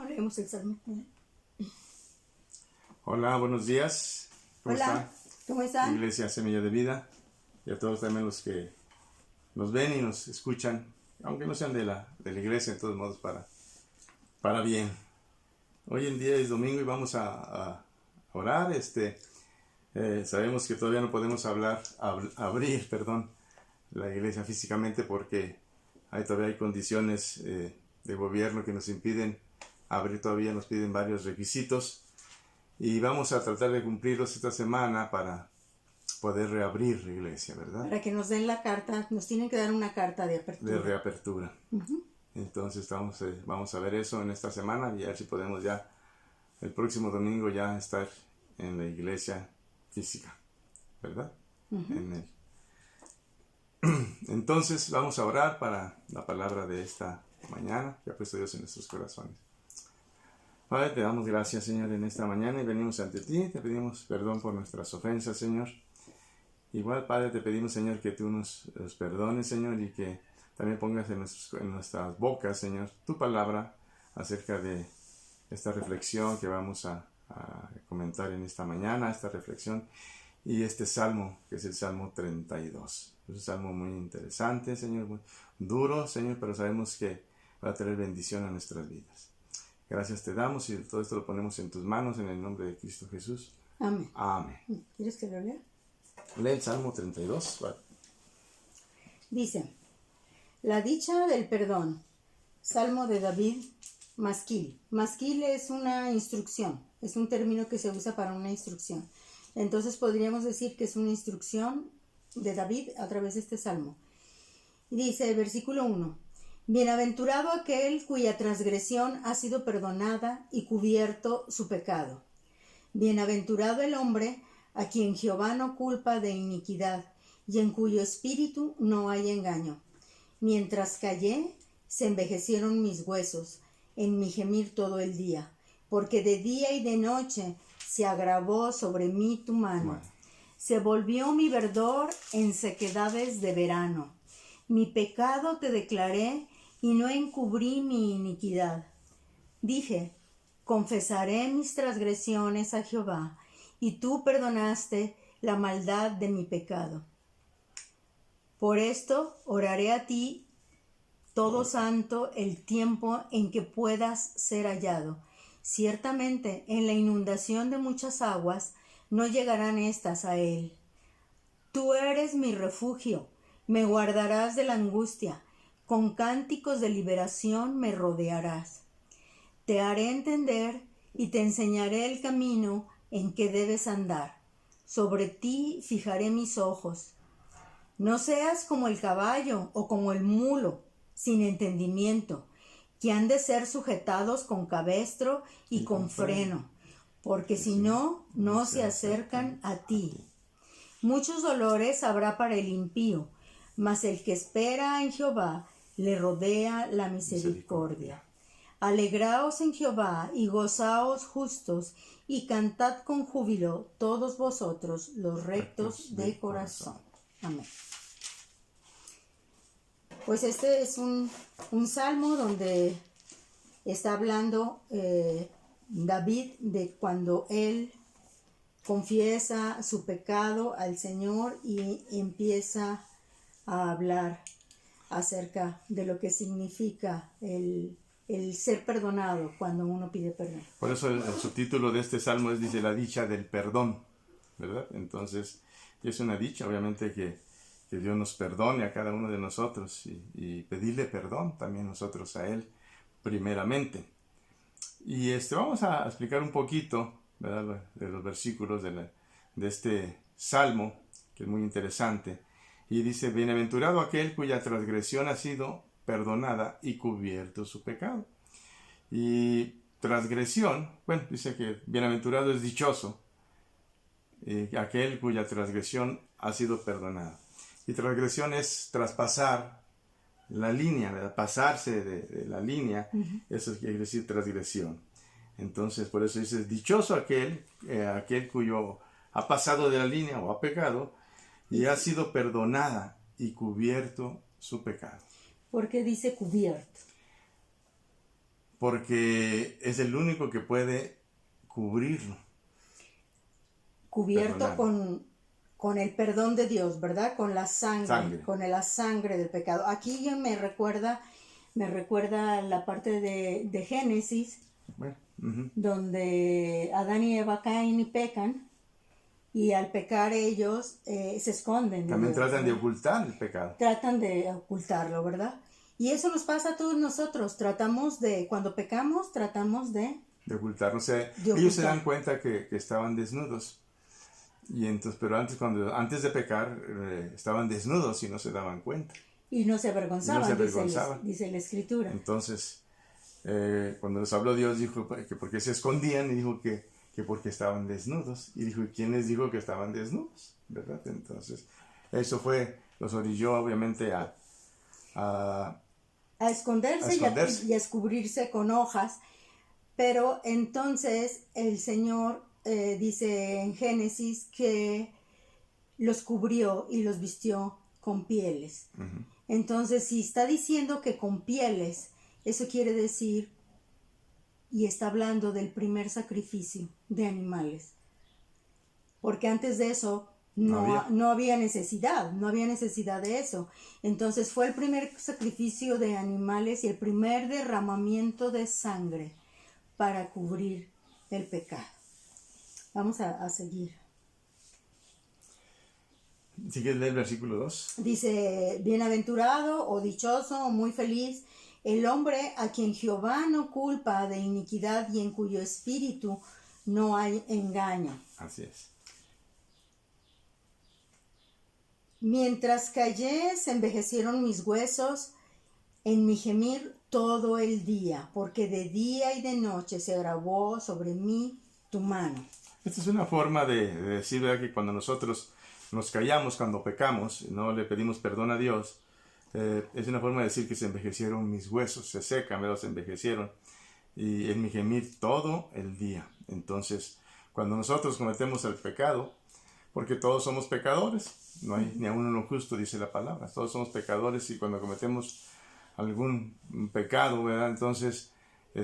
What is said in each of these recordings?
Leemos el Salmo. Hola, buenos días. Hola, ¿cómo están? Iglesia Semilla de Vida. Y a todos también los que nos ven y nos escuchan, aunque no sean de la iglesia, de todos modos, para bien. Hoy en día es domingo y vamos a orar. Sabemos que todavía no podemos abrir la iglesia físicamente porque todavía hay condiciones de gobierno que nos impiden abrir todavía, nos piden varios requisitos y vamos a tratar de cumplirlos esta semana para poder reabrir la iglesia, ¿verdad? Para que nos den la carta, nos tienen que dar una carta de apertura. De reapertura. Entonces vamos a ver eso en esta semana y a ver si podemos ya el próximo domingo ya estar en la iglesia física, ¿verdad? Entonces vamos a orar para la palabra de esta mañana que ha puesto Dios en nuestros corazones. Padre, te damos gracias, Señor, en esta mañana y venimos ante ti, te pedimos perdón por nuestras ofensas, Señor. Igual, Padre, te pedimos, Señor, que tú nos perdones, Señor, y que también pongas en nuestras bocas, Señor, tu palabra acerca de esta reflexión que vamos a comentar en esta mañana, esta reflexión, y este salmo, que es el Salmo 32. Es un salmo muy interesante, Señor, muy duro, Señor, pero sabemos que va a traer bendición a nuestras vidas. Gracias te damos y todo esto lo ponemos en tus manos en el nombre de Cristo Jesús. Amén. Amén. ¿Quieres que lo lea? Lee el Salmo 32. Vale. Dice: La dicha del perdón. Salmo de David, masquil. Masquil es una instrucción, es un término que se usa para una instrucción. Entonces podríamos decir que es una instrucción de David a través de este salmo. Dice, versículo 1. Bienaventurado aquel cuya transgresión ha sido perdonada y cubierto su pecado. Bienaventurado el hombre a quien Jehová no culpa de iniquidad y en cuyo espíritu no hay engaño. Mientras callé, se envejecieron mis huesos en mi gemir todo el día, porque de día y de noche se agravó sobre mí tu mano. Se volvió mi verdor en sequedades de verano. Mi pecado te declaré y no encubrí mi iniquidad. Dije, confesaré mis transgresiones a Jehová, y tú perdonaste la maldad de mi pecado. Por esto oraré a ti todo santo el tiempo en que puedas ser hallado. Ciertamente en la inundación de muchas aguas no llegarán estas a él. Tú eres mi refugio, me guardarás de la angustia, con cánticos de liberación me rodearás. Te haré entender y te enseñaré el camino en que debes andar. Sobre ti fijaré mis ojos. No seas como el caballo o como el mulo, sin entendimiento, que han de ser sujetados con cabestro y con freno, porque si no, no se acercan a ti. Muchos dolores habrá para el impío, mas el que espera en Jehová le rodea la misericordia. Alegraos en Jehová y gozaos justos, y cantad con júbilo todos vosotros los rectos de corazón. Amén. Pues este es un salmo donde está hablando David de cuando él confiesa su pecado al Señor y empieza a hablar acerca de lo que significa el ser perdonado cuando uno pide perdón. Por eso el subtítulo de este salmo dice la dicha del perdón, ¿verdad? Entonces, es una dicha, obviamente, que Dios nos perdone a cada uno de nosotros y pedirle perdón también nosotros a Él, primeramente. Y vamos a explicar un poquito, ¿verdad?, de los versículos de este salmo, que es muy interesante. Y dice, bienaventurado aquel cuya transgresión ha sido perdonada y cubierto su pecado. Y transgresión, bueno, dice que bienaventurado es dichoso, aquel cuya transgresión ha sido perdonada. Y transgresión es traspasar la línea, ¿verdad? Pasarse de la línea, eso quiere decir transgresión. Entonces, por eso dice, dichoso aquel cuyo ha pasado de la línea o ha pecado y ha sido perdonada y cubierto su pecado. ¿Por qué dice cubierto? porque es el único que puede cubrirlo. Cubierto con el perdón de Dios, ¿verdad? Con la sangre, con la sangre del pecado. Aquí ya me recuerda la parte de Génesis, Bueno, donde Adán y Eva caen y pecan, y al pecar ellos se esconden. También tratan de ocultar el pecado. Tratan de ocultarlo, ¿verdad? Y eso nos pasa a todos nosotros. Cuando pecamos, tratamos de ocultarlo. O sea, ellos se dan cuenta que estaban desnudos. Y entonces, pero antes de pecar, estaban desnudos y no se daban cuenta. Y no se avergonzaban, dice la Escritura. Entonces, cuando les habló Dios, dijo que porque se escondían, y dijo que porque estaban desnudos. Y dijo, ¿quién les dijo que estaban desnudos? ¿Verdad? Entonces, eso los orilló obviamente a esconderse. Y a cubrirse con hojas. Pero entonces el Señor dice en Génesis que los cubrió y los vistió con pieles. Uh-huh. Entonces, si está diciendo que con pieles, eso quiere decir, y está hablando del primer sacrificio de animales. Porque antes de eso no había necesidad de eso. Entonces fue el primer sacrificio de animales y el primer derramamiento de sangre para cubrir el pecado. Vamos a seguir. ¿Sigues leer el versículo 2? Dice, bienaventurado o dichoso o muy feliz el hombre a quien Jehová no culpa de iniquidad y en cuyo espíritu no hay engaño. Así es. Mientras callé, se envejecieron mis huesos en mi gemir todo el día, porque de día y de noche se agravó sobre mí tu mano. Esta es una forma de decir, ¿verdad?, que cuando nosotros nos callamos, cuando pecamos, no le pedimos perdón a Dios, es una forma de decir que se envejecieron mis huesos, se secan, ¿verdad?, se envejecieron, y en mi gemir todo el día. Entonces, cuando nosotros cometemos el pecado, porque todos somos pecadores, no hay ni a uno justo, dice la palabra, todos somos pecadores, y cuando cometemos algún pecado, ¿verdad?, entonces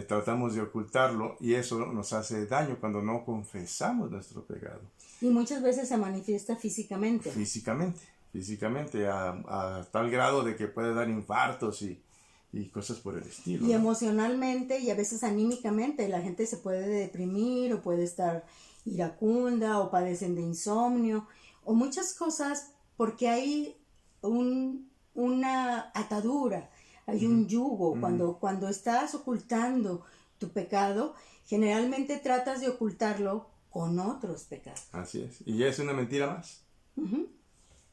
tratamos de ocultarlo, y eso nos hace daño cuando no confesamos nuestro pecado. Y muchas veces se manifiesta físicamente. Físicamente, a tal grado de que puede dar infartos y cosas por el estilo. Y emocionalmente y a veces anímicamente, la gente se puede deprimir o puede estar iracunda o padecen de insomnio o muchas cosas porque hay una atadura, hay un yugo. Cuando estás ocultando tu pecado, generalmente tratas de ocultarlo con otros pecados. Así es. Y es una mentira más.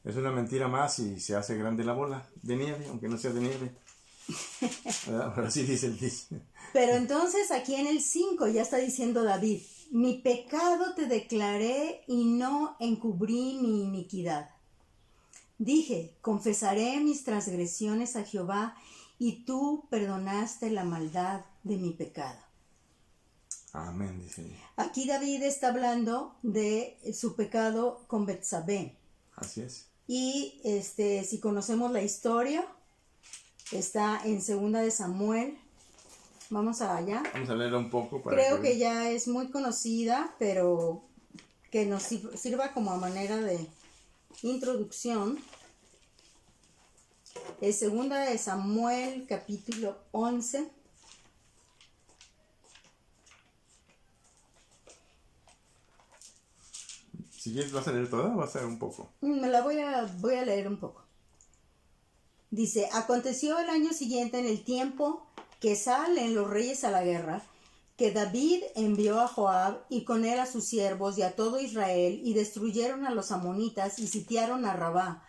Es una mentira más y se hace grande la bola de nieve, aunque no sea de nieve. Pero así dice el dicho. Pero entonces aquí en el 5 ya está diciendo David, mi pecado te declaré y no encubrí mi iniquidad. Dije, confesaré mis transgresiones a Jehová y tú perdonaste la maldad de mi pecado. Amén, dice. Aquí David está hablando de su pecado con Betsabé. Así es. Y si conocemos la historia, está en 2 de Samuel. Vamos allá. Vamos a leerla un poco. Creo que ya es muy conocida, pero que nos sirva como manera de introducción. Es 2 de Samuel, capítulo 11. Si quieres, ¿vas a leer toda o vas a leer un poco? Me la voy a leer un poco. Dice, aconteció el año siguiente en el tiempo que salen los reyes a la guerra, que David envió a Joab y con él a sus siervos y a todo Israel y destruyeron a los amonitas y sitiaron a Rabá.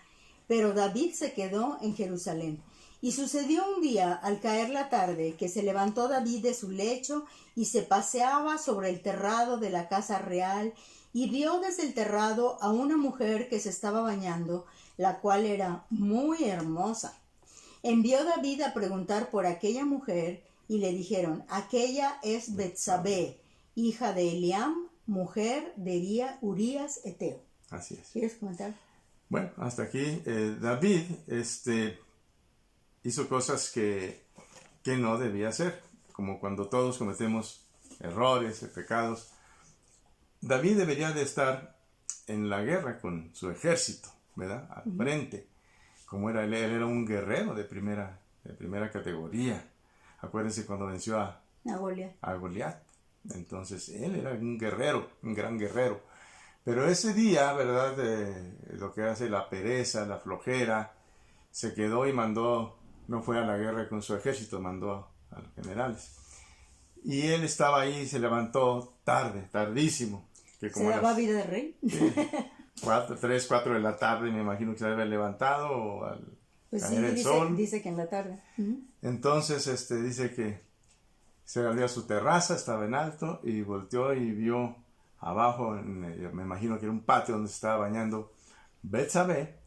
Pero David se quedó en Jerusalén. Y sucedió un día, al caer la tarde, que se levantó David de su lecho y se paseaba sobre el terrado de la casa real y vio desde el terrado a una mujer que se estaba bañando, la cual era muy hermosa. Envió David a preguntar por aquella mujer y le dijeron, aquella es Betsabé, hija de Eliam, mujer de Urías Eteo. Así es. ¿Quieres comentar? Bueno, hasta aquí David hizo cosas que no debía hacer, como cuando todos cometemos errores, pecados, David debería de estar en la guerra con su ejército, ¿verdad? Al frente. Como era él era un guerrero de primera categoría. Acuérdense cuando venció a Goliat. Entonces, él era un guerrero, un gran guerrero. Pero ese día, ¿verdad? Lo que hace la pereza, la flojera, se quedó y no fue a la guerra con su ejército, mandó a los generales. Y él estaba ahí y se levantó tardísimo. Que como ¿se daba vida de rey? 3, 4 de la tarde, me imagino que se había levantado o al pues caer el dice, sol. Dice que en la tarde. Entonces, dice que se abrió a su terraza, estaba en alto, y volteó y vio abajo, me imagino que era un patio donde se estaba bañando Betsabé,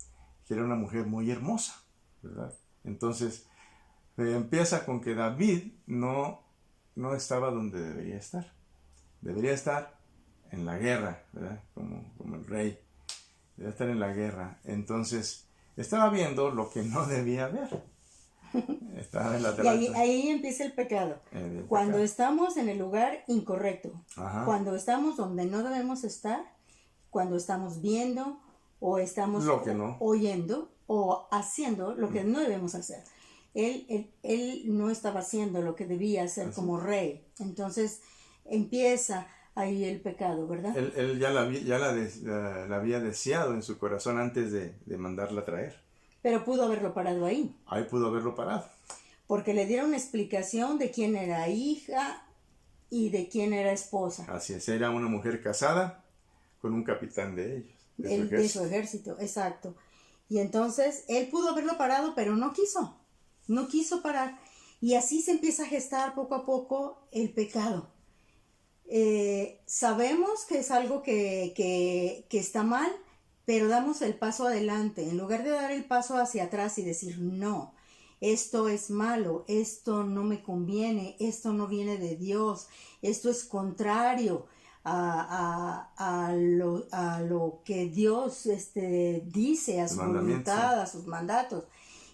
que era una mujer muy hermosa, ¿verdad? Entonces, empieza con que David no estaba donde debería estar. Debería estar en la guerra, ¿verdad? Como el rey. Debería estar en la guerra. Entonces, estaba viendo lo que no debía ver. Estaba en la terraza. Y ahí empieza el pecado. Cuando estamos en el lugar incorrecto. Ajá. Cuando estamos donde no debemos estar. Cuando estamos viendo o estamos oyendo o haciendo lo que no debemos hacer. Él no estaba haciendo lo que debía hacer como rey. Entonces empieza ahí el pecado, ¿verdad? Él ya la había deseado en su corazón antes de mandarla a traer. Pero pudo haberlo parado ahí. Ahí pudo haberlo parado. Porque le dieron explicación de quién era hija y de quién era esposa. Así es, era una mujer casada con un capitán de ellos. De su ejército, exacto. Y entonces él pudo haberlo parado, pero no quiso. No quiso parar. Y así se empieza a gestar poco a poco el pecado. Sabemos que es algo que está mal, pero damos el paso adelante. En lugar de dar el paso hacia atrás y decir, no, esto es malo, esto no me conviene, esto no viene de Dios, esto es contrario a lo que Dios dice, a su voluntad, a sus mandatos.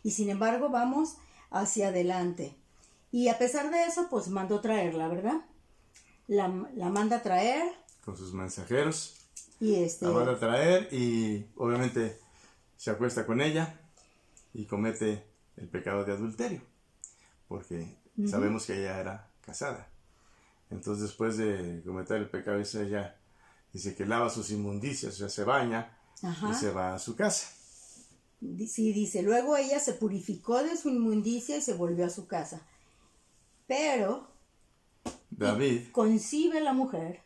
Y sin embargo vamos hacia adelante. Y a pesar de eso, pues mandó traerla, ¿verdad? La manda a traer. Con sus mensajeros. Y la manda a traer y obviamente se acuesta con ella y comete el pecado de adulterio. Porque sabemos que ella era casada. Entonces después de cometer el pecado, ella dice que lava sus inmundicias, o sea, se baña. Ajá. Y se va a su casa. Sí, dice, luego ella se purificó de su inmundicia y se volvió a su casa. Pero David concibió la mujer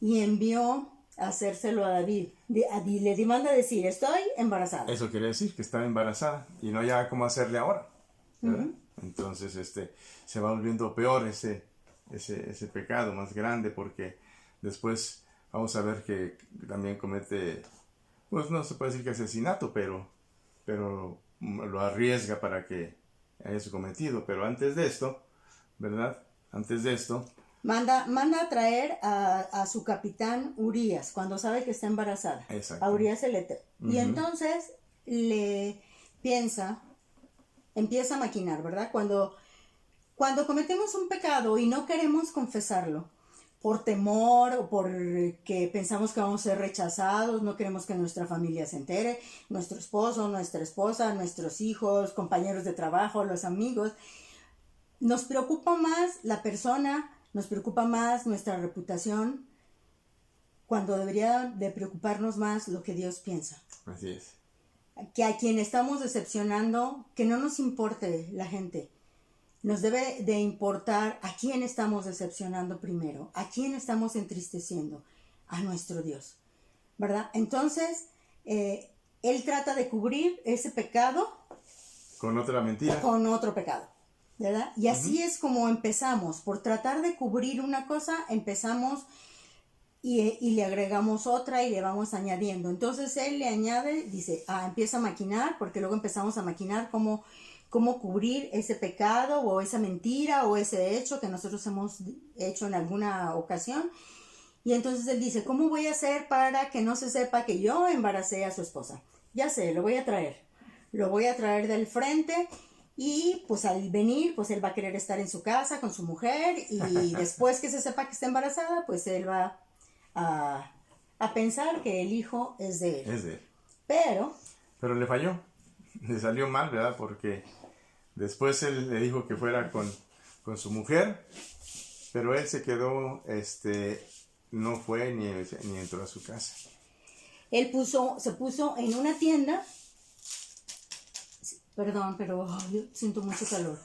y envió a hacérselo a David. Le manda a decir, estoy embarazada. Eso quiere decir que estaba embarazada y no había cómo hacerle ahora, ¿verdad? Entonces se va volviendo peor ese pecado más grande, porque después vamos a ver que también comete, pues no se puede decir que asesinato, pero lo arriesga para que haya su cometido. Pero antes de esto, ¿verdad? Manda a traer a su capitán Urías, cuando sabe que está embarazada. Exacto. A Urías el Eteo. Y entonces empieza a maquinar, ¿verdad? Cuando cometemos un pecado y no queremos confesarlo, por temor o porque pensamos que vamos a ser rechazados, no queremos que nuestra familia se entere, nuestro esposo, nuestra esposa, nuestros hijos, compañeros de trabajo, los amigos, nos preocupa más la persona, nos preocupa más nuestra reputación, cuando debería de preocuparnos más lo que Dios piensa. Así es. Que a quien estamos decepcionando, que no nos importe la gente. Nos debe de importar a quién estamos decepcionando primero, a quién estamos entristeciendo, a nuestro Dios, ¿verdad? Entonces, Él trata de cubrir ese pecado con otra mentira. Con otro pecado, ¿verdad? Y así es como empezamos, por tratar de cubrir una cosa, empezamos y le agregamos otra y le vamos añadiendo. Entonces Él le añade, dice, empieza a maquinar, porque luego empezamos a maquinar cómo cubrir ese pecado o esa mentira o ese hecho que nosotros hemos hecho en alguna ocasión. Y entonces él dice, ¿cómo voy a hacer para que no se sepa que yo embaracé a su esposa? Ya sé, lo voy a traer del frente Y pues al venir, pues él va a querer estar en su casa con su mujer y después que se sepa que está embarazada, pues él va a pensar que el hijo es de él. Es de él. Pero le falló, le salió mal, ¿verdad? Porque después él le dijo que fuera con su mujer, pero él se quedó, no fue ni entró a su casa. Él se puso en una tienda. Perdón, pero yo siento mucho calor.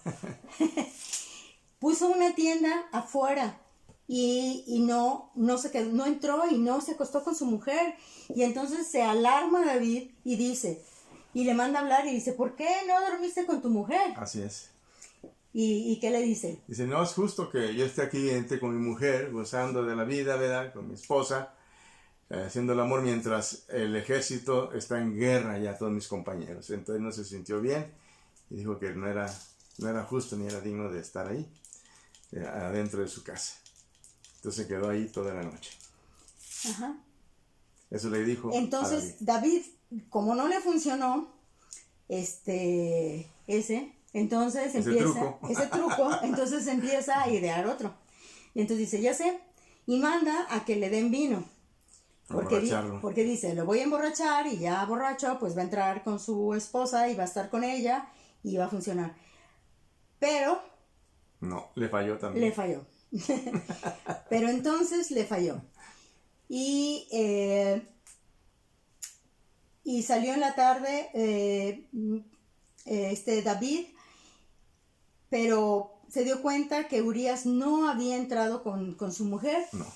Puso una tienda afuera y no se quedó, no entró y no se acostó con su mujer. Y entonces se alarma David y dice, y le manda a hablar y dice, ¿por qué no dormiste con tu mujer? Así es. ¿Y qué le dice? Dice, no es justo que yo esté aquí con mi mujer, gozando de la vida, ¿verdad? Con mi esposa, haciendo el amor mientras el ejército está en guerra ya, todos mis compañeros. Entonces no se sintió bien y dijo que no era justo ni era digno de estar ahí, adentro de su casa. Entonces quedó ahí toda la noche. Ajá. Eso le dijo entonces a David, como no le funcionó entonces ese truco, entonces empieza a idear otro. Y entonces dice, ya sé, y manda a que le den vino. Porque dice, lo voy a emborrachar y ya borracho, pues va a entrar con su esposa y va a estar con ella y va a funcionar. Pero... no, le falló también. Le falló. Pero entonces le falló. Y salió en la tarde David, pero se dio cuenta que Urías no había entrado con su mujer. No.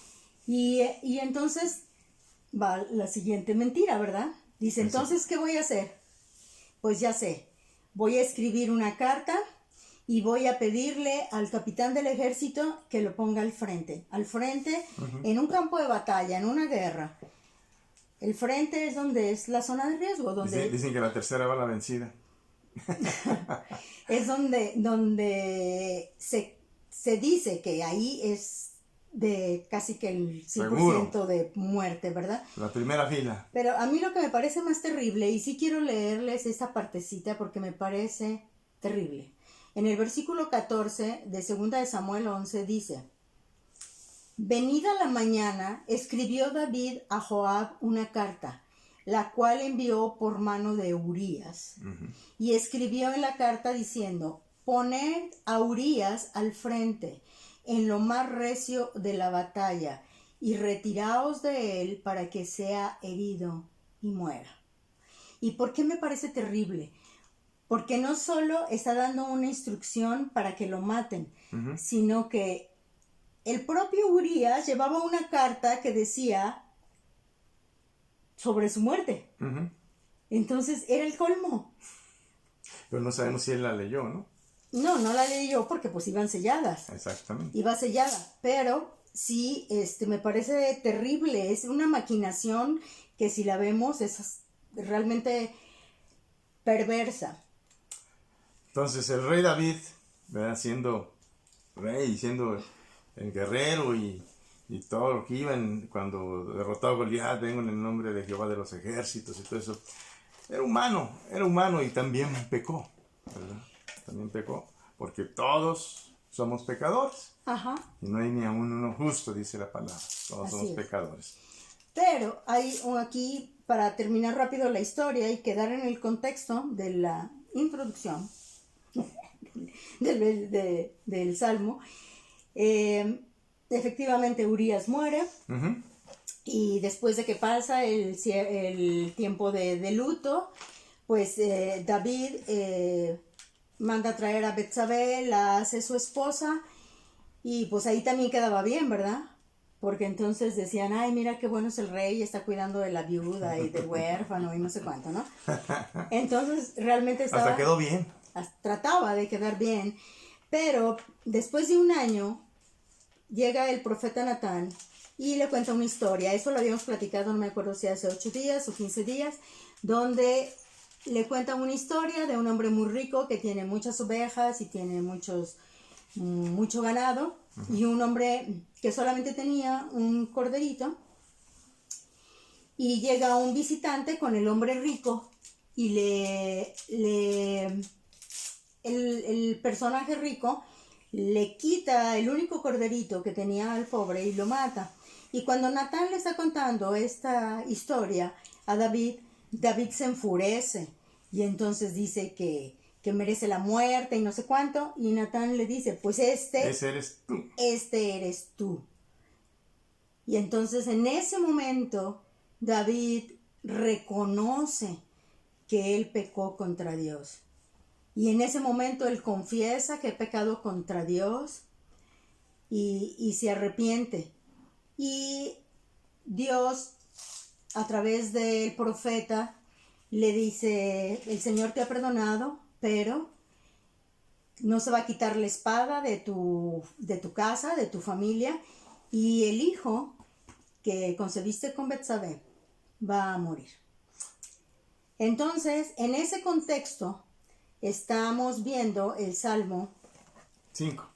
Y entonces va la siguiente mentira, ¿verdad? Dice, entonces, ¿qué voy a hacer? Pues ya sé, voy a escribir una carta y voy a pedirle al capitán del ejército que lo ponga al frente, uh-huh. En un campo de batalla, en una guerra. El frente es donde es la zona de riesgo. Dicen que la tercera va la vencida. Es donde se dice que ahí es de casi que el 100% seguro. De muerte, ¿verdad? La primera fila. Pero a mí lo que me parece más terrible, y sí quiero leerles esta partecita porque me parece terrible. En el versículo 14 de 2 de Samuel 11 dice, venida la mañana, escribió David a Joab una carta, la cual envió por mano de Urías. Uh-huh. Y escribió en la carta diciendo, poned a Urías al frente, en lo más recio de la batalla, y retiraos de él para que sea herido y muera. ¿Y por qué me parece terrible? Porque no solo está dando una instrucción para que lo maten, uh-huh. sino que el propio Urías llevaba una carta que decía sobre su muerte. Uh-huh. Entonces era el colmo. Pero no sabemos si él la leyó, ¿no? No la leí yo porque pues iban selladas. Exactamente. Iba sellada, pero sí, me parece terrible. Es una maquinación que si la vemos es realmente perversa. Entonces el rey David, ¿verdad? Siendo rey, siendo el guerrero y todo lo que iban cuando derrotó a Goliat, vengo en el nombre de Jehová de los ejércitos y todo eso. Era humano y también pecó, ¿verdad? También pecó, porque todos somos pecadores. Ajá. Y no hay ni aún uno justo, dice la palabra. Todos Así somos es. pecadores. Pero hay aquí, para terminar rápido la historia y quedar en el contexto de la introducción del Salmo, efectivamente Urías muere. Uh-huh. Y después de que pasa el tiempo de luto, pues David manda a traer a Betsabé, la hace su esposa, y pues ahí también quedaba bien, ¿verdad? Porque entonces decían, ay, mira qué bueno es el rey, está cuidando de la viuda y del huérfano y no sé cuánto, ¿no? Entonces realmente estaba... Hasta quedó bien. Trataba de quedar bien, pero después de un año llega el profeta Natán y le cuenta una historia. Eso lo habíamos platicado, no me acuerdo si hace 8 días o 15 días, donde le cuenta una historia de un hombre muy rico que tiene muchas ovejas y tiene mucho ganado, uh-huh. Y un hombre que solamente tenía un corderito, y llega un visitante con el hombre rico y el personaje rico le quita el único corderito que tenía al pobre y lo mata. Y cuando Natán le está contando esta historia a David, David se enfurece y entonces dice que merece la muerte y no sé cuánto, y Natán le dice, pues Ese eres tú. este eres tú. Y entonces en ese momento David reconoce que él pecó contra Dios. Y en ese momento él confiesa que ha pecado contra Dios y se arrepiente. Y Dios, a través del profeta, le dice, el Señor te ha perdonado, pero no se va a quitar la espada de tu casa, de tu familia, y el hijo que concebiste con Betsabé va a morir. Entonces, en ese contexto, estamos viendo el Salmo 5.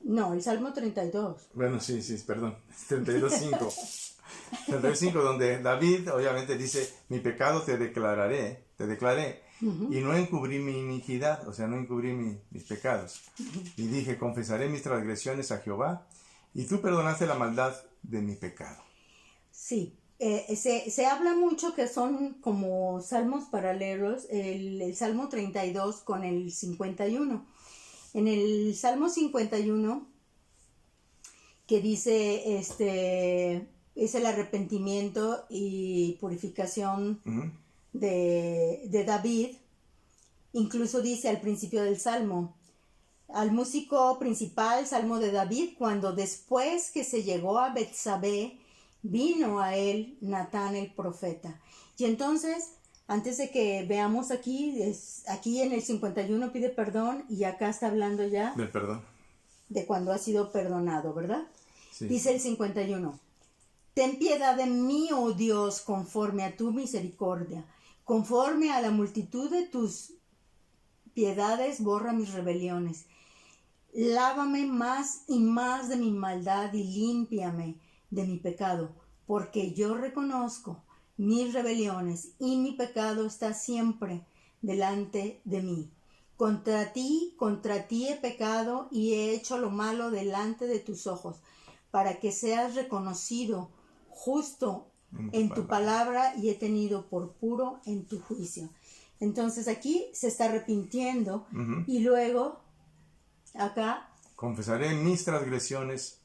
No, el Salmo 32. Bueno, sí, perdón. 32:5. 32:5, donde David obviamente dice, mi pecado te declaré, y no encubrí mi iniquidad, o sea, no encubrí mis pecados. Y dije, confesaré mis transgresiones a Jehová, y tú perdonaste la maldad de mi pecado. Sí, se habla mucho que son como salmos paralelos, el Salmo 32 con el 51. En el Salmo 51, que dice, es el arrepentimiento y purificación de David, incluso dice al principio del Salmo, al músico principal, Salmo de David, cuando después que se llegó a Betsabé, vino a él Natán el profeta. Y entonces, antes de que veamos aquí, aquí en el 51 pide perdón y acá está hablando ya del perdón, de cuando ha sido perdonado, ¿verdad? Sí. Dice el 51, ten piedad de mí, oh Dios, conforme a tu misericordia, conforme a la multitud de tus piedades, borra mis rebeliones. Lávame más y más de mi maldad y límpiame de mi pecado, porque yo reconozco mis rebeliones y mi pecado está siempre delante de mí. Contra ti he pecado y he hecho lo malo delante de tus ojos, para que seas reconocido justo en tu palabra y he tenido por puro en tu juicio. Entonces aquí se está arrepintiendo y luego acá confesaré mis transgresiones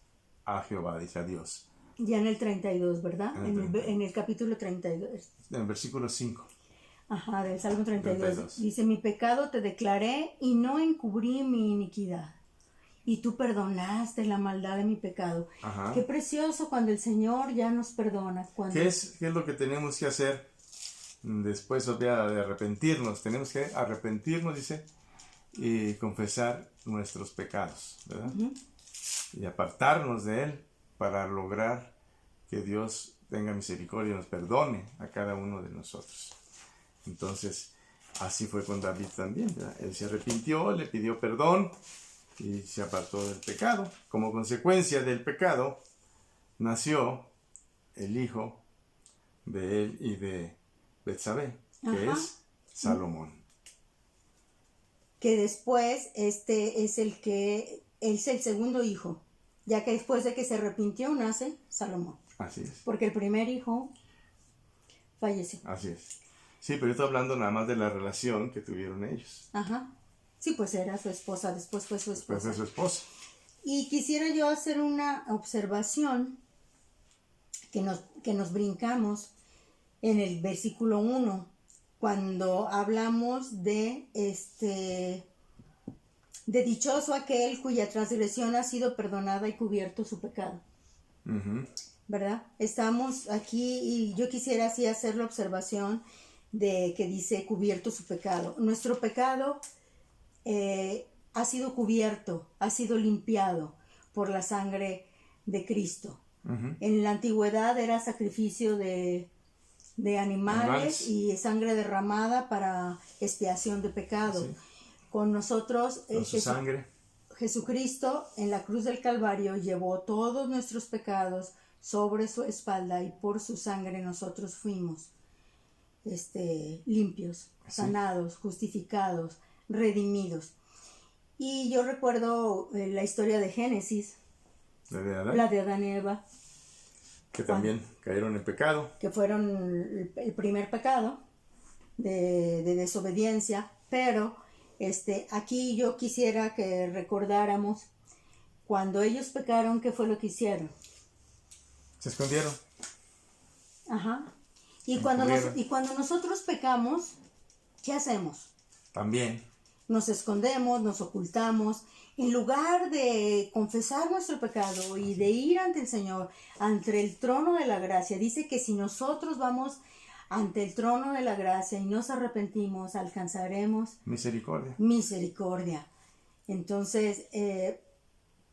a Jehová, dice a Dios. Ya en el 32, ¿verdad? En el capítulo 32. En el versículo 5. Ajá, del Salmo 32. Dice, mi pecado te declaré y no encubrí mi iniquidad. Y tú perdonaste la maldad de mi pecado. Ajá. Qué precioso cuando el Señor ya nos perdona. ¿Qué es lo que tenemos que hacer después de arrepentirnos? Tenemos que arrepentirnos, dice, y confesar nuestros pecados, ¿verdad? Y apartarnos de él para lograr que Dios tenga misericordia y nos perdone a cada uno de nosotros. Entonces, así fue con David también, ¿verdad? Él se arrepintió, le pidió perdón y se apartó del pecado. Como consecuencia del pecado, nació el hijo de él y de Betsabé, que es Salomón. Que después es el segundo hijo, ya que después de que se arrepintió nace Salomón. Así es. Porque el primer hijo falleció. Así es. Sí, pero yo estoy hablando nada más de la relación que tuvieron ellos. Ajá. Sí, pues era su esposa, después fue su esposa. Después fue su esposa. Y quisiera yo hacer una observación que nos brincamos en el versículo 1, cuando hablamos de dichoso aquel cuya transgresión ha sido perdonada y cubierto su pecado. ¿Verdad? Estamos aquí y yo quisiera así hacer la observación de que dice cubierto su pecado. Nuestro pecado ha sido cubierto, ha sido limpiado por la sangre de Cristo. En la antigüedad era sacrificio de animales y sangre derramada para expiación de pecado. Sí. Con nosotros, con su sangre. Jesucristo en la cruz del Calvario llevó todos nuestros pecados sobre su espalda y por su sangre nosotros fuimos limpios, sanados, justificados, redimidos. Y yo recuerdo la historia de Génesis, la de Adán y Eva, que también cayeron en pecado. Que fueron el primer pecado de desobediencia, pero aquí yo quisiera que recordáramos cuando ellos pecaron, ¿qué fue lo que hicieron? Se escondieron. Ajá. Y cuando nosotros pecamos, ¿qué hacemos? También. Nos escondemos, nos ocultamos. En lugar de confesar nuestro pecado y de ir ante el Señor, ante el trono de la gracia, dice que si nosotros vamos ante el trono de la gracia y nos arrepentimos, alcanzaremos misericordia. Entonces,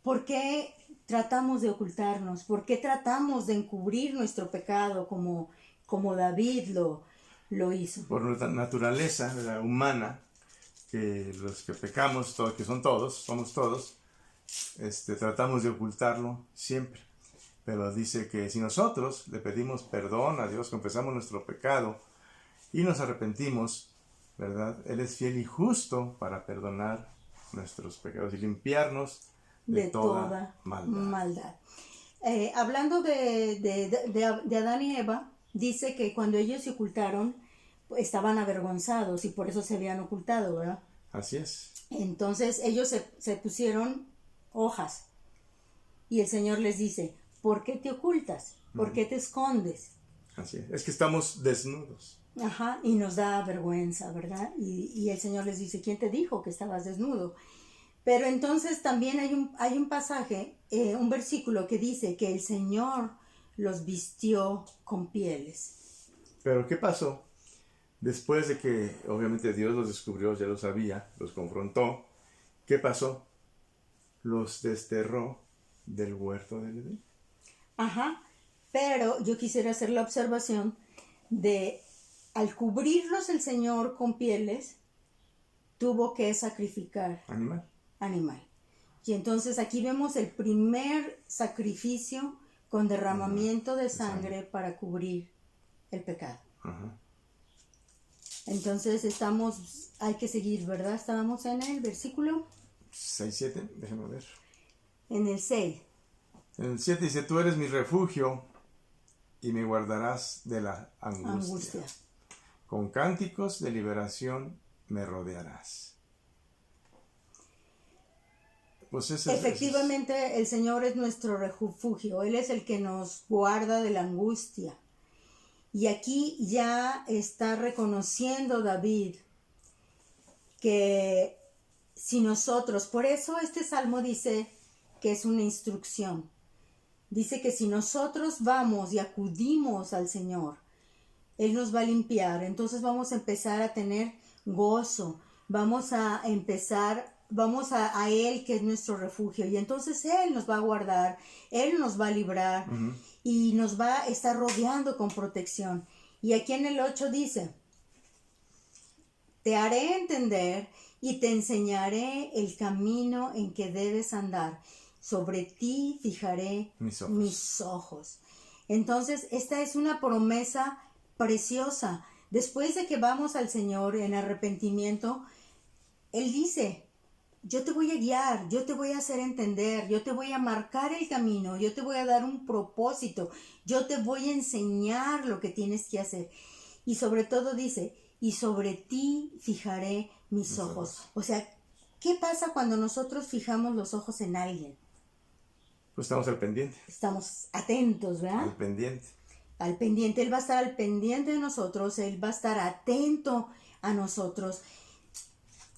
¿por qué tratamos de ocultarnos? ¿Por qué tratamos de encubrir nuestro pecado como David lo hizo? Por nuestra naturaleza, ¿verdad?, humana, que los que pecamos, que somos todos, tratamos de ocultarlo siempre. Pero dice que si nosotros le pedimos perdón a Dios, confesamos nuestro pecado y nos arrepentimos, ¿verdad?, Él es fiel y justo para perdonar nuestros pecados y limpiarnos de toda maldad. Hablando de Adán y Eva, dice que cuando ellos se ocultaron, estaban avergonzados y por eso se habían ocultado, ¿verdad? Así es. Entonces ellos se pusieron hojas y el Señor les dice, ¿por qué te ocultas? ¿Por qué te escondes? Así es que estamos desnudos. Ajá, y nos da vergüenza, ¿verdad? Y el Señor les dice, ¿quién te dijo que estabas desnudo? Pero entonces también hay un pasaje, un versículo que dice que el Señor los vistió con pieles. Pero ¿qué pasó? Después de que obviamente Dios los descubrió, ya lo sabía, los confrontó, ¿qué pasó? Los desterró del huerto del Edén. Ajá, pero yo quisiera hacer la observación de, al cubrirlos el Señor con pieles, tuvo que sacrificar animal. Y entonces aquí vemos el primer sacrificio con derramamiento de sangre para cubrir el pecado. Ajá. Entonces hay que seguir, ¿verdad? Estábamos en el versículo 6, 7, déjenme ver. En el 6. En el 7 dice, tú eres mi refugio y me guardarás de la angustia. Con cánticos de liberación me rodearás. Pues efectivamente, el Señor es nuestro refugio. Él es el que nos guarda de la angustia. Y aquí ya está reconociendo David que si nosotros, por eso este salmo dice que es una instrucción. Dice que si nosotros vamos y acudimos al Señor, Él nos va a limpiar. Entonces vamos a empezar a tener gozo. Vamos a Él que es nuestro refugio. Y entonces Él nos va a guardar. Él nos va a librar. Uh-huh. Y nos va a estar rodeando con protección. Y aquí en el 8 dice, te haré entender y te enseñaré el camino en que debes andar. Sobre ti fijaré mis ojos. Entonces, esta es una promesa preciosa. Después de que vamos al Señor en arrepentimiento, Él dice, yo te voy a guiar, yo te voy a hacer entender, yo te voy a marcar el camino, yo te voy a dar un propósito, yo te voy a enseñar lo que tienes que hacer. Y sobre todo dice, y sobre ti fijaré mis ojos. O sea, ¿qué pasa cuando nosotros fijamos los ojos en alguien? Pues estamos al pendiente. Estamos atentos, ¿verdad? Al pendiente. Al pendiente. Él va a estar al pendiente de nosotros, Él va a estar atento a nosotros.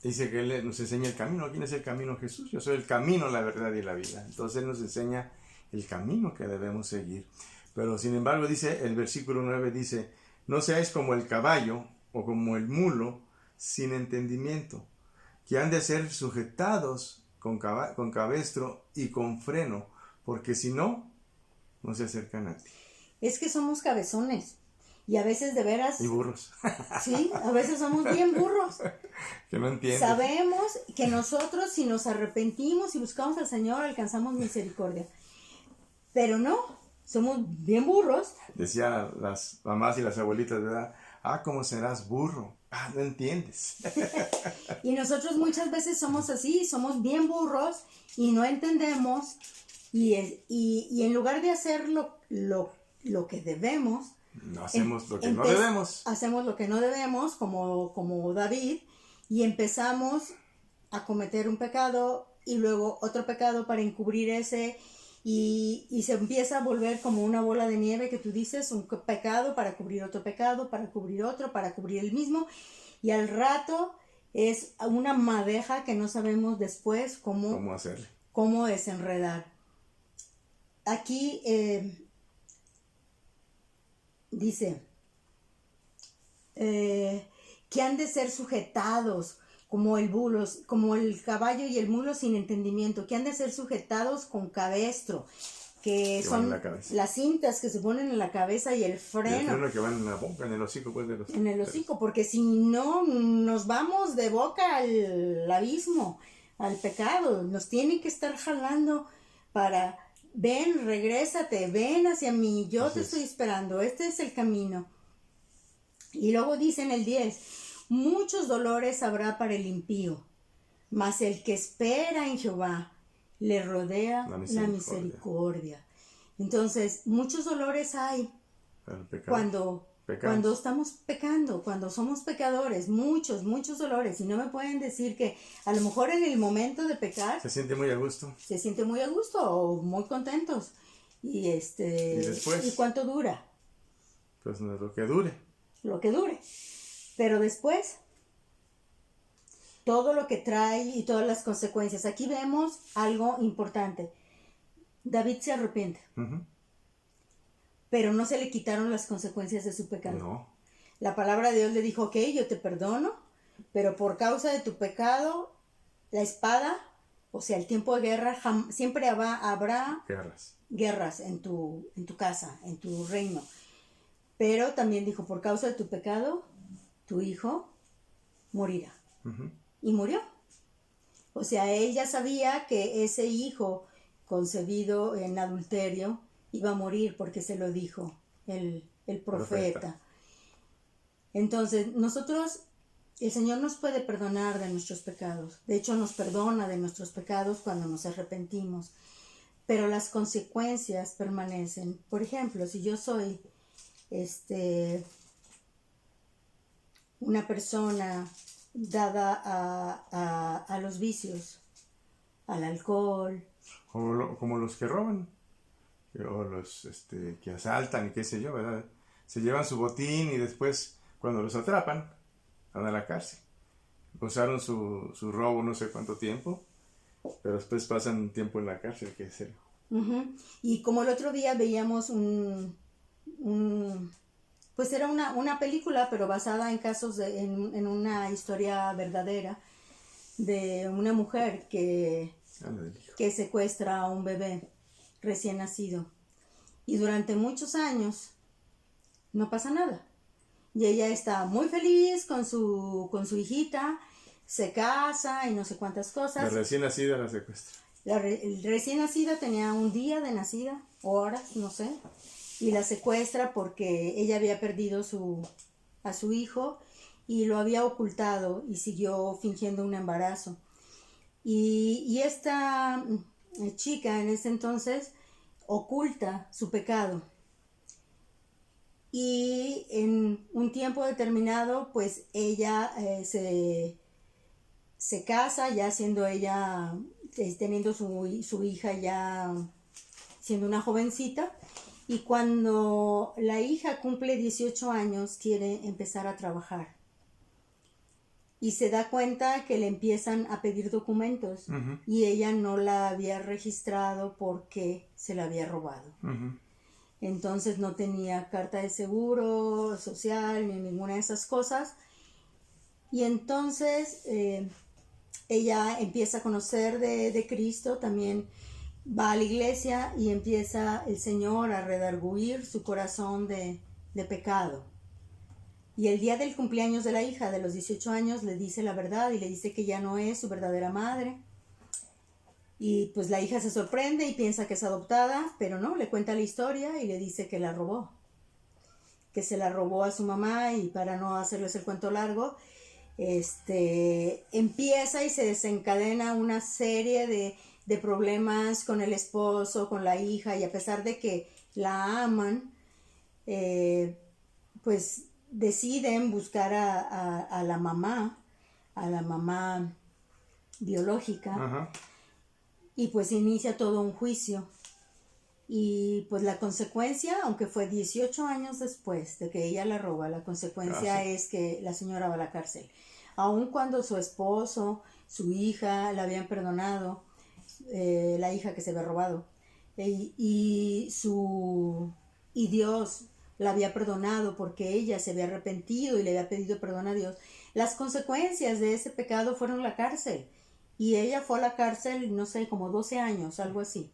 Dice que Él nos enseña el camino. ¿Quién es el camino? Jesús. Yo soy el camino, la verdad y la vida. Entonces Él nos enseña el camino que debemos seguir. Pero sin embargo dice, el versículo 9 dice, no seáis como el caballo o como el mulo sin entendimiento, que han de ser sujetados con cabestro y con freno, porque si no, no se acercan a ti. Es que somos cabezones. Y a veces de veras... Y burros. Sí, a veces somos bien burros. Que no entiendes. Sabemos que nosotros, si nos arrepentimos y buscamos al Señor, alcanzamos misericordia. Pero no, somos bien burros. Decía las mamás y las abuelitas, ¿verdad? Ah, ¿cómo serás burro? Ah, no entiendes. Y nosotros muchas veces somos así, somos bien burros y no entendemos. Y en lugar de hacer lo que debemos, No hacemos lo que no debemos. hacemos lo que no debemos, como David, y empezamos a cometer un pecado y luego otro pecado para encubrir ese, y se empieza a volver como una bola de nieve que tú dices, un pecado para cubrir otro pecado, para cubrir otro, para cubrir el mismo, y al rato es una madeja que no sabemos después ¿Cómo hacerle? cómo desenredar. Aquí dice que han de ser sujetados como como el caballo y el mulo sin entendimiento, que han de ser sujetados con cabestro, que son las cintas que se ponen en la cabeza y el freno. Y el freno que van en la boca, en el hocico, pues, en el hocico, porque si no nos vamos de boca al abismo, al pecado. Nos tienen que estar jalando para, ven, regrésate, ven hacia mí, yo te estoy esperando, este es el camino. Y luego dice en el 10, muchos dolores habrá para el impío, mas el que espera en Jehová le rodea la misericordia. Entonces, muchos dolores hay cuando estamos pecando, cuando somos pecadores, muchos dolores. Y no me pueden decir que a lo mejor en el momento de pecar se siente muy a gusto. Se siente muy a gusto o muy contentos. Y después, ¿y cuánto dura? Pues no es lo que dure. Lo que dure. Pero después, todo lo que trae y todas las consecuencias. Aquí vemos algo importante. David se arrepiente. Pero no se le quitaron las consecuencias de su pecado. No. La palabra de Dios le dijo, ok, yo te perdono, pero por causa de tu pecado, la espada, o sea, el tiempo de guerra, siempre habrá guerras en tu casa, en tu reino. Pero también dijo, por causa de tu pecado, tu hijo morirá. Y murió. O sea, él ya sabía que ese hijo concebido en adulterio iba a morir porque se lo dijo el profeta. Entonces, el Señor nos puede perdonar de nuestros pecados. De hecho, nos perdona de nuestros pecados cuando nos arrepentimos. Pero las consecuencias permanecen. Por ejemplo, si yo soy una persona dada a los vicios, al alcohol. Como los que roban. O los que asaltan y qué sé yo, ¿verdad? Se llevan su botín y después, cuando los atrapan, van a la cárcel. Usaron su robo no sé cuánto tiempo, pero después pasan tiempo en la cárcel, que es serio. Y como el otro día veíamos pues era una película, pero basada en casos, en una historia verdadera, de una mujer que secuestra a un bebé recién nacido, y durante muchos años no pasa nada, y ella está muy feliz con su hijita, se casa y no sé cuántas cosas. La recién nacida la secuestra. El recién nacida tenía un día de nacida, horas, no sé, y la secuestra porque ella había perdido a su hijo y lo había ocultado y siguió fingiendo un embarazo. Y esta chica en ese entonces oculta su pecado. Y en un tiempo determinado, pues ella se casa, ya siendo ella, teniendo su hija ya siendo una jovencita. Y cuando la hija cumple 18 años, quiere empezar a trabajar. Y se da cuenta que le empiezan a pedir documentos. Y ella no la había registrado porque se la había robado. Entonces no tenía carta de seguro social ni ninguna de esas cosas. Y entonces ella empieza a conocer de Cristo, también va a la iglesia y empieza el Señor a redarguir su corazón de pecado. Y el día del cumpleaños de la hija, de los 18 años, le dice la verdad y le dice que ya no es su verdadera madre. Y pues la hija se sorprende y piensa que es adoptada, pero no, le cuenta la historia y le dice que la robó. que se la robó a su mamá, y para no hacerles el cuento largo, empieza y se desencadena una serie de problemas con el esposo, con la hija, y a pesar de que la aman, pues deciden buscar a la mamá biológica, Ajá. y pues inicia todo un juicio. Y pues la consecuencia, aunque fue 18 años después de que ella la roba, la consecuencia es que la señora va a la cárcel. Aun cuando su esposo, su hija la habían perdonado, la hija que se había robado, y Dios la había perdonado porque ella se había arrepentido y le había pedido perdón a Dios, las consecuencias de ese pecado fueron la cárcel. Y ella fue a la cárcel, no sé, como 12 años, algo así.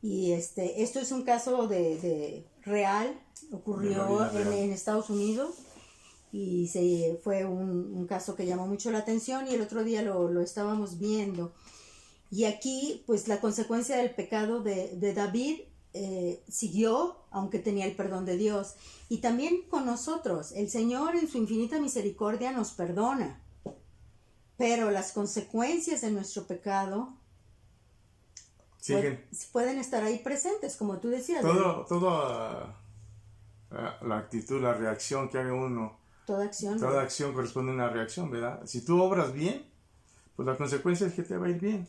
Y esto es un caso de real, ocurrió en Estados Unidos, y fue un caso que llamó mucho la atención, y el otro día lo estábamos viendo. Y aquí, pues la consecuencia del pecado de David siguió, aunque tenía el perdón de Dios. Y también con nosotros, el Señor en su infinita misericordia nos perdona, pero las consecuencias de nuestro pecado siguen. Pueden estar ahí presentes, como tú decías. Toda la actitud, la reacción que haga uno, Toda acción corresponde a una reacción, ¿verdad? Si tú obras bien, pues la consecuencia es que te va a ir bien.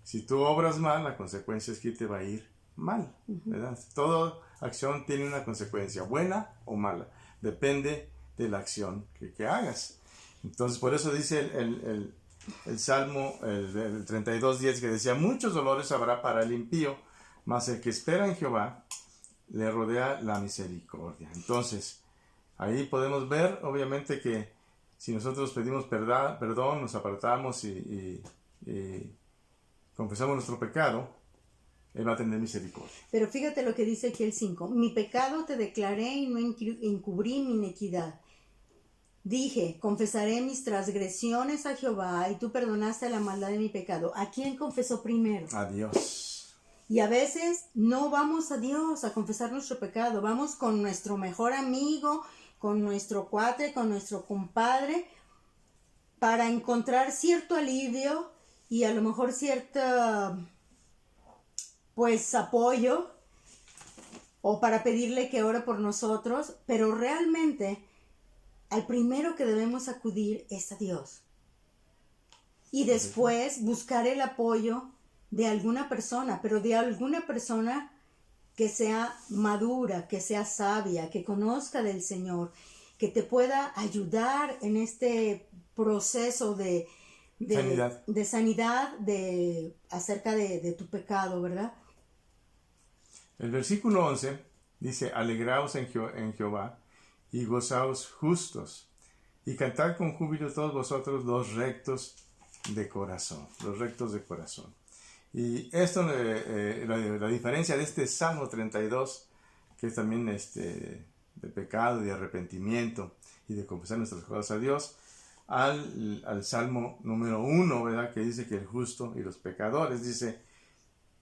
Si tú obras mal, la consecuencia es que te va a ir mal, ¿verdad? Toda acción tiene una consecuencia, buena o mala, depende de la acción que hagas. Entonces, por eso dice el Salmo, el 32:10, que decía: muchos dolores habrá para el impío, mas el que espera en Jehová le rodea la misericordia. Entonces, ahí podemos ver, obviamente, que si nosotros pedimos perdón, nos apartamos y confesamos nuestro pecado, Él va a tener misericordia. Pero fíjate lo que dice aquí el 5. Mi pecado te declaré y no encubrí mi iniquidad. Dije, confesaré mis transgresiones a Jehová, y tú perdonaste la maldad de mi pecado. ¿A quién confesó primero? A Dios. Y a veces no vamos a Dios a confesar nuestro pecado. Vamos con nuestro mejor amigo, con nuestro cuate, con nuestro compadre, para encontrar cierto alivio y a lo mejor cierto, pues, apoyo, o para pedirle que ore por nosotros, pero realmente al primero que debemos acudir es a Dios. Y después buscar el apoyo de alguna persona, pero de alguna persona que sea madura, que sea sabia, que conozca del Señor, que te pueda ayudar en este proceso de sanidad acerca de tu pecado, ¿verdad? El versículo 11 dice: alegraos en Jehová y gozaos justos, y cantad con júbilo todos vosotros los rectos de corazón. Los rectos de corazón. Y esto, la diferencia de este Salmo 32, que es también de pecado, de arrepentimiento y de confesar nuestras cosas a Dios, al Salmo número 1, ¿verdad? Que dice que el justo y los pecadores, dice: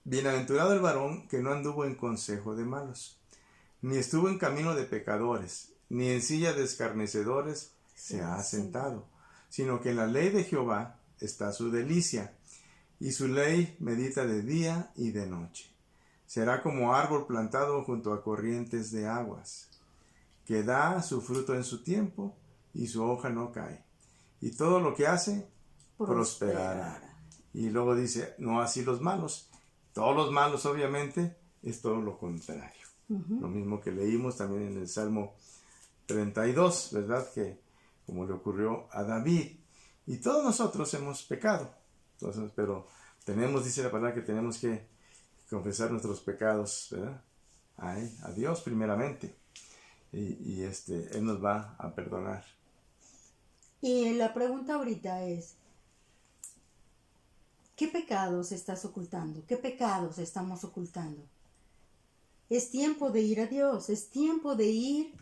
bienaventurado el varón que no anduvo en consejo de malos, ni estuvo en camino de pecadores, ni en silla de escarnecedores se ha sentado, sino que en la ley de Jehová está su delicia, y su ley medita de día y de noche. Será como árbol plantado junto a corrientes de aguas, que da su fruto en su tiempo, y su hoja no cae, y todo lo que hace prosperará. Y luego dice: no así los malos. Todos los malos, obviamente, es todo lo contrario. Lo mismo que leímos también en el Salmo 32, ¿verdad? Que como le ocurrió a David. Y todos nosotros hemos pecado. Entonces, pero dice la palabra, que tenemos que confesar nuestros pecados, ¿verdad? A Dios primeramente. Y Él nos va a perdonar. Y la pregunta ahorita es: ¿qué pecados estás ocultando? ¿Qué pecados estamos ocultando? Es tiempo de ir a Dios, es tiempo de ir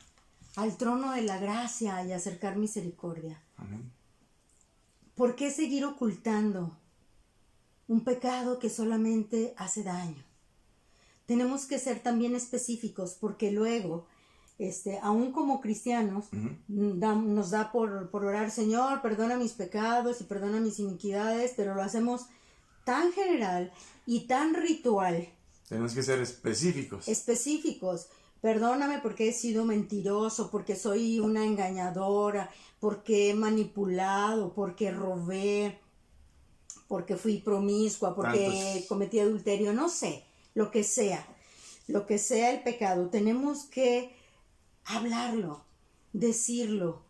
al trono de la gracia y acercar misericordia. Amén. ¿Por qué seguir ocultando un pecado que solamente hace daño? Tenemos que ser también específicos, porque luego aún como cristianos, nos da por orar, Señor, perdona mis pecados y perdona mis iniquidades, pero lo hacemos tan general y tan ritual. Tenemos que ser específicos. Específicos. Perdóname porque he sido mentiroso, porque soy una engañadora, porque he manipulado, porque robé, porque fui promiscua, porque cometí adulterio, no sé, lo que sea el pecado, tenemos que hablarlo, decirlo,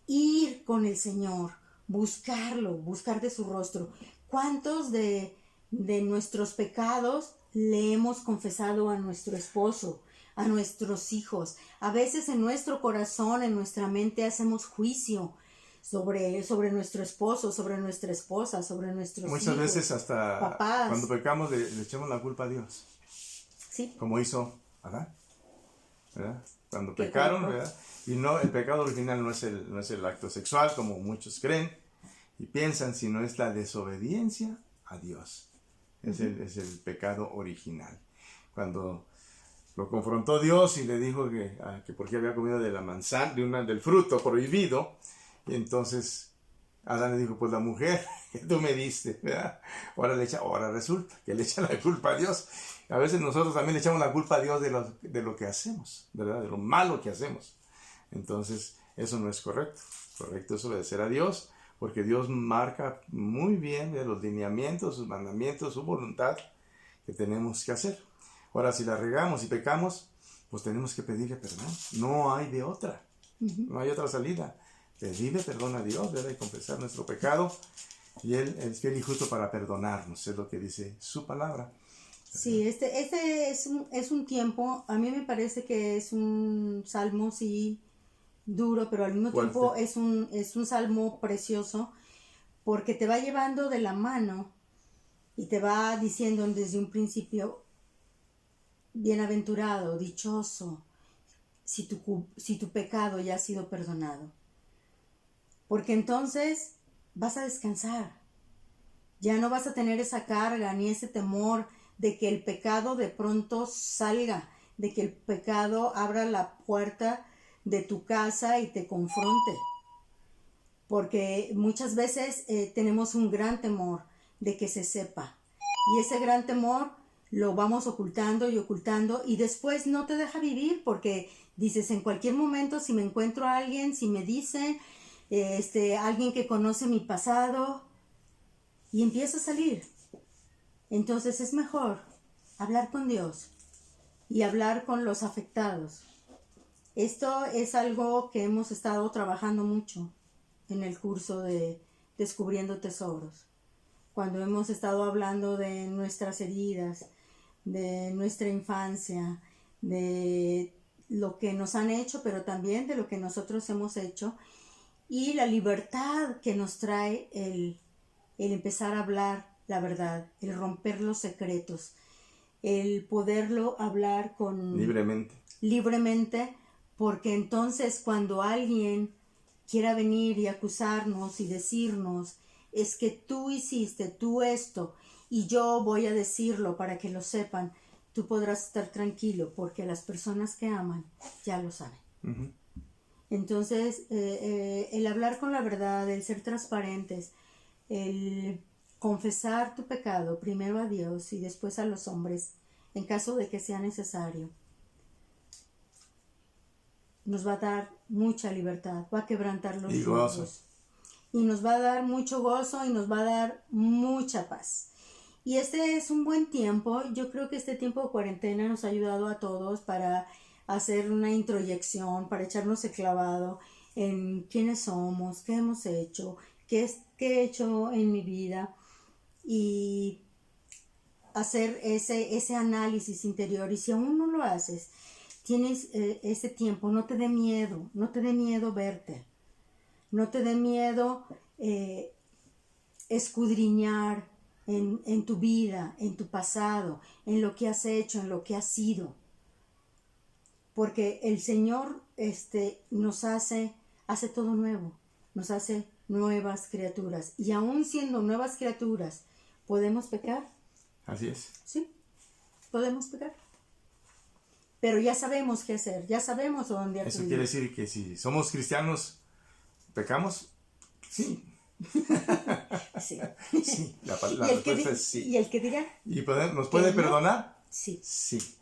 ir con el Señor, buscarlo, buscar de su rostro. ¿Cuántos de nuestros pecados le hemos confesado a nuestro esposo, a nuestros hijos? A veces en nuestro corazón, en nuestra mente hacemos juicio sobre nuestro esposo, sobre nuestra esposa, sobre nuestros hijos. Muchas veces hasta papás. Cuando pecamos le echamos la culpa a Dios. Sí. Como hizo Adán, ¿verdad? Cuando pecaron, ¿verdad? Y no, el pecado original no es el acto sexual, como muchos creen y piensan, sino es la desobediencia a Dios. Es el pecado original. Cuando lo confrontó Dios y le dijo que porque había comido de la manzana, del fruto prohibido, y entonces Adán le dijo, pues la mujer que tú me diste, ¿verdad? Ahora resulta que le echa la culpa a Dios. A veces nosotros también le echamos la culpa a Dios de lo que hacemos, ¿verdad? De lo malo que hacemos. Entonces, eso no es correcto. Correcto es obedecer a Dios, porque Dios marca muy bien los lineamientos, sus mandamientos, su voluntad que tenemos que hacer. Ahora, si la regamos y pecamos, pues tenemos que pedirle perdón. No hay de otra. No hay otra salida. Pedirle perdón a Dios, ¿verdad? Y confesar nuestro pecado. Y Él es fiel y justo para perdonarnos. Es lo que dice su palabra. Sí, este es un tiempo, a mí me parece que es un salmo, sí, duro, pero al mismo tiempo es un salmo precioso, porque te va llevando de la mano y te va diciendo desde un principio, bienaventurado, dichoso, si tu pecado ya ha sido perdonado. Porque entonces vas a descansar. Ya no vas a tener esa carga ni ese temor de que el pecado de pronto salga, de que el pecado abra la puerta de tu casa y te confronte. Porque muchas veces tenemos un gran temor de que se sepa. Y ese gran temor lo vamos ocultando y después no te deja vivir, porque dices, en cualquier momento si me encuentro a alguien, si me dicen, alguien que conoce mi pasado, y empieza a salir. Entonces es mejor hablar con Dios y hablar con los afectados. Esto es algo que hemos estado trabajando mucho en el curso de Descubriendo Tesoros. Cuando hemos estado hablando de nuestras heridas, de nuestra infancia, de lo que nos han hecho, pero también de lo que nosotros hemos hecho, y la libertad que nos trae el empezar a hablar la verdad, el romper los secretos, el poderlo hablar libremente, porque entonces cuando alguien quiera venir y acusarnos y decirnos, es que tú hiciste tú esto y yo voy a decirlo para que lo sepan, tú podrás estar tranquilo porque las personas que aman ya lo saben. Entonces, el hablar con la verdad, el ser transparentes, el confesar tu pecado primero a Dios y después a los hombres, en caso de que sea necesario, nos va a dar mucha libertad, va a quebrantar los yugos y nos va a dar mucho gozo y nos va a dar mucha paz. Y este es un buen tiempo. Yo creo que este tiempo de cuarentena nos ha ayudado a todos para hacer una introyección, para echarnos el clavado en quiénes somos, qué hemos hecho, qué he hecho en mi vida, y hacer ese análisis interior. Y si aún no lo haces, tienes ese tiempo, no te dé miedo verte, no te dé miedo escudriñar en tu vida, en tu pasado, en lo que has hecho, en lo que has sido. Porque el Señor nos hace todo nuevo, nos hace nuevas criaturas. Y aún siendo nuevas criaturas, ¿podemos pecar? Así es. Sí, podemos pecar. pero ya sabemos qué hacer, ya sabemos a dónde acudir. Eso quiere decir que si somos cristianos, ¿pecamos? Sí. Sí. Sí, la respuesta es sí. ¿Y el que diga? ¿Y nos puede perdonar? Sí. Sí.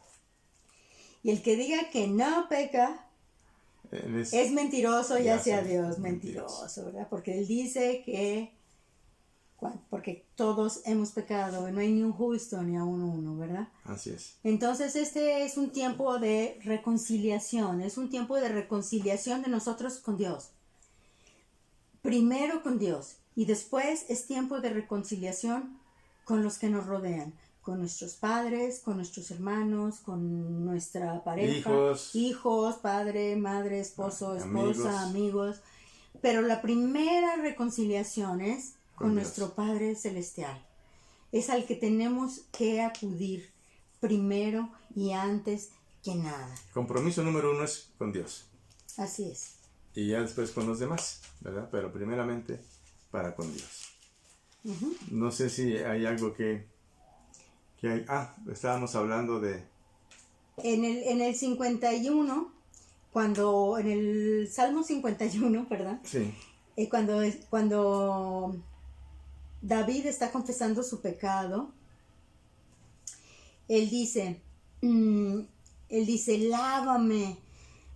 Y el que diga que no peca es mentiroso y hacia Dios mentiroso, ¿verdad? Porque Él dice que porque todos hemos pecado y no hay ni un justo ni aun uno, ¿verdad? Así es. Entonces este es un tiempo de reconciliación, es un tiempo de reconciliación de nosotros con Dios. Primero con Dios y después es tiempo de reconciliación con los que nos rodean, con nuestros padres, con nuestros hermanos, con nuestra pareja, hijos, padre, madre, esposo, esposa, amigos. Pero la primera reconciliación es con nuestro Padre Celestial. Es al que tenemos que acudir primero y antes que nada. Compromiso número 1 es con Dios. Así es. Y ya después con los demás, ¿verdad? Pero primeramente para con Dios. No sé si hay algo que hay. Estábamos hablando de... En el 51, en el Salmo 51, ¿verdad? Sí. Cuando David está confesando su pecado, él dice, lávame,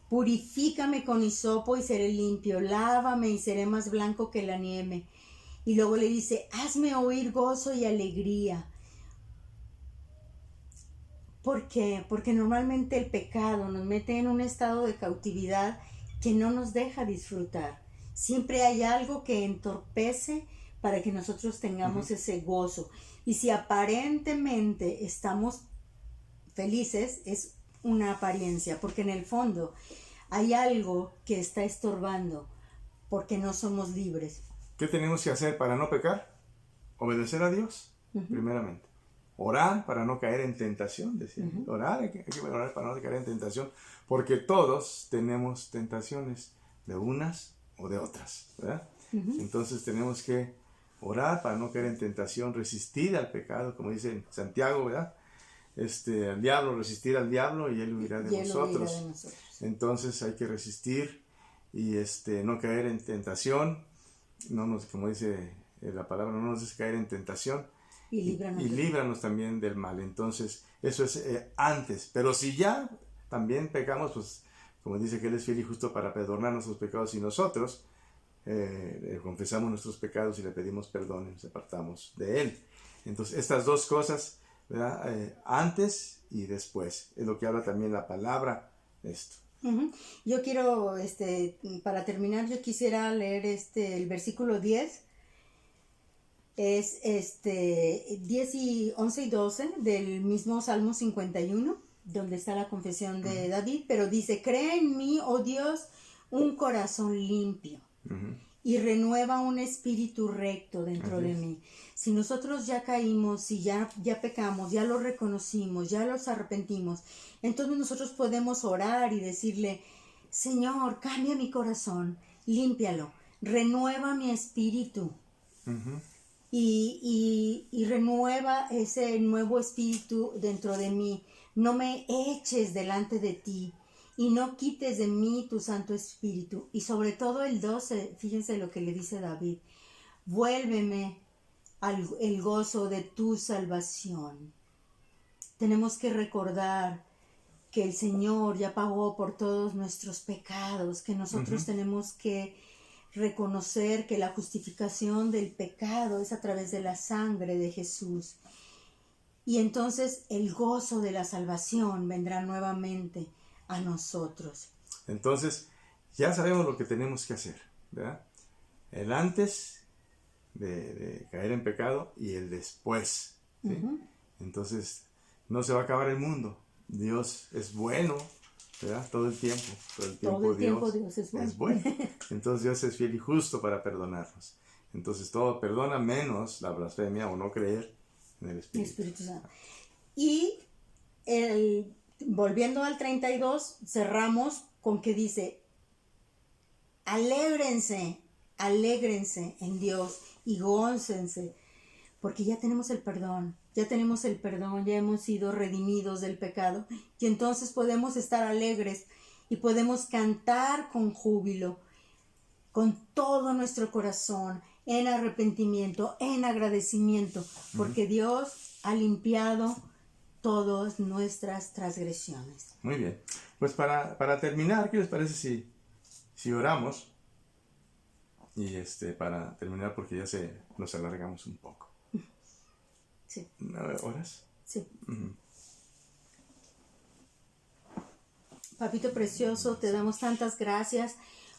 purifícame con hisopo y seré limpio, lávame y seré más blanco que la nieve. Y luego le dice, hazme oír gozo y alegría. ¿Por qué? Porque normalmente el pecado nos mete en un estado de cautividad que no nos deja disfrutar. Siempre hay algo que entorpece para que nosotros tengamos ese gozo. Y si aparentemente estamos felices, es una apariencia, porque en el fondo hay algo que está estorbando, porque no somos libres. ¿Qué tenemos que hacer para no pecar? Obedecer a Dios, primeramente. Orar para no caer en tentación, decía. Orar, hay que orar para no caer en tentación, porque todos tenemos tentaciones, de unas o de otras, ¿verdad? Entonces tenemos que orar para no caer en tentación, resistir al pecado, como dice Santiago, ¿verdad? Al diablo, resistir al diablo y él huirá de nosotros. Entonces hay que resistir y no caer en tentación, como dice la palabra, no nos dejes caer en tentación. Y líbranos también del mal. Entonces, eso es antes. Pero si ya también pecamos, pues, como dice que Él es fiel y justo para perdonar nuestros pecados y nosotros confesamos nuestros pecados y le pedimos perdón y nos apartamos de Él. Entonces, estas dos cosas, ¿verdad? Antes y después. Es lo que habla también la palabra de esto. Yo quiero, para terminar, yo quisiera leer el versículo 10. Es 11 y 12 del mismo Salmo 51, donde está la confesión de David, pero dice, crea en mí, oh Dios, un corazón limpio y renueva un espíritu recto dentro de mí. Si nosotros ya caímos, si ya pecamos, ya lo reconocimos, ya los arrepentimos, entonces nosotros podemos orar y decirle, Señor, cambia mi corazón, límpialo, renueva mi espíritu. Y renueva ese nuevo espíritu dentro de mí. No me eches delante de ti y no quites de mí tu Santo Espíritu. Y sobre todo el 12, fíjense lo que le dice David. Vuélveme el gozo de tu salvación. Tenemos que recordar que el Señor ya pagó por todos nuestros pecados, que nosotros tenemos que reconocer que la justificación del pecado es a través de la sangre de Jesús. Y entonces el gozo de la salvación vendrá nuevamente a nosotros. Entonces, ya sabemos lo que tenemos que hacer, ¿verdad? El antes de caer en pecado y el después, ¿sí? Entonces, no se va a acabar el mundo. Dios es bueno, ¿verdad? Todo el tiempo Dios es bueno. Entonces Dios es fiel y justo para perdonarnos. Entonces todo perdona menos la blasfemia o no creer en el Espíritu Santo. Y volviendo al 32, cerramos con que dice, alégrense en Dios y gócense, porque ya tenemos el perdón. Ya tenemos el perdón, ya hemos sido redimidos del pecado y entonces podemos estar alegres y podemos cantar con júbilo, con todo nuestro corazón, en arrepentimiento, en agradecimiento, porque Dios ha limpiado todas nuestras transgresiones. Muy bien. Pues para terminar, ¿qué les parece si oramos? Y para terminar, porque ya nos alargamos un poco. Sí. ¿Horas? Sí. Uh-huh. Papito precioso, te damos tantas gracias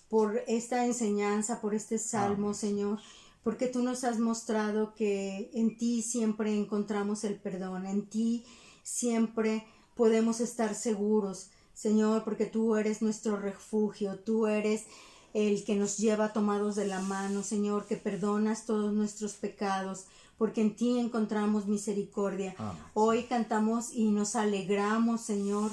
por esta enseñanza, por este salmo, Señor, porque tú nos has mostrado que en ti siempre encontramos el perdón, en ti siempre podemos estar seguros, Señor, porque tú eres nuestro refugio, tú eres el que nos lleva tomados de la mano, Señor, que perdonas todos nuestros pecados, porque en ti encontramos misericordia. Hoy cantamos y nos alegramos, Señor,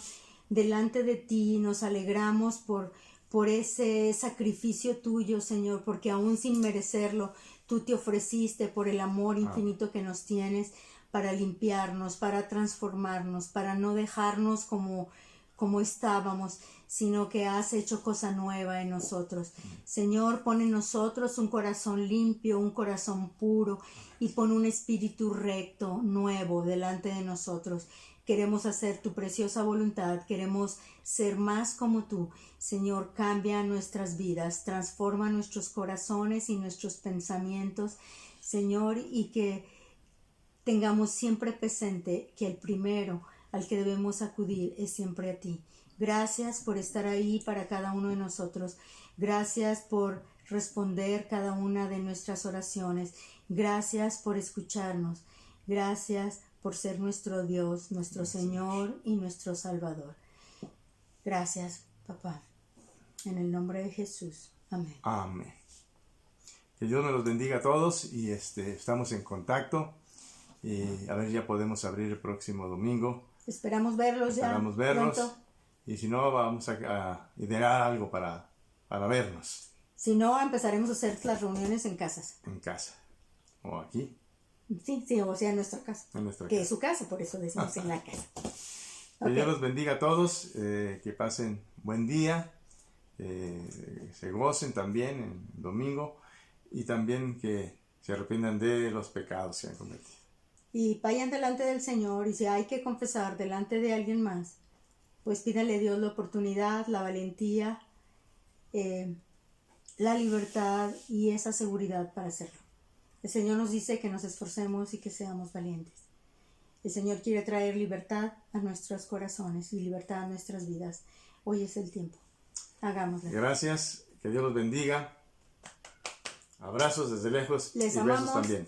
delante de ti, nos alegramos por ese sacrificio tuyo, Señor, porque aún sin merecerlo, tú te ofreciste por el amor infinito que nos tienes para limpiarnos, para transformarnos, para no dejarnos como estábamos, sino que has hecho cosa nueva en nosotros. Señor, pon en nosotros un corazón limpio, un corazón puro, y pon un espíritu recto, nuevo, delante de nosotros. Queremos hacer tu preciosa voluntad, queremos ser más como tú. Señor, cambia nuestras vidas, transforma nuestros corazones y nuestros pensamientos, Señor, y que tengamos siempre presente que el primero al que debemos acudir es siempre a ti. Gracias por estar ahí para cada uno de nosotros. Gracias por responder cada una de nuestras oraciones. Gracias por escucharnos. Gracias por ser nuestro Dios, nuestro Señor y nuestro Salvador. Gracias, papá. En el nombre de Jesús. Amén. Amén. Que Dios nos los bendiga a todos y estamos en contacto. Y a ver, ya podemos abrir el próximo domingo. Esperamos verlos Esperamos ya verlos. pronto. Y si no, vamos a idear algo para vernos. Si no, empezaremos a hacer las reuniones en casas. En casa. O aquí. Sí, o sea, en nuestra casa. En nuestra que casa. es su casa, por eso decimos en la casa. Que Dios los bendiga a todos. Que pasen buen día. Se gocen también en domingo. Y también que se arrepientan de los pecados que han cometido. Y vayan delante del Señor, y si hay que confesar delante de alguien más, pues pídale a Dios la oportunidad, la valentía, la libertad y esa seguridad para hacerlo. El Señor nos dice que nos esforcemos y que seamos valientes. El Señor quiere traer libertad a nuestros corazones y libertad a nuestras vidas. Hoy es el tiempo. Hagámoslo. Gracias, que Dios los bendiga. Abrazos desde lejos Les y amamos. besos también.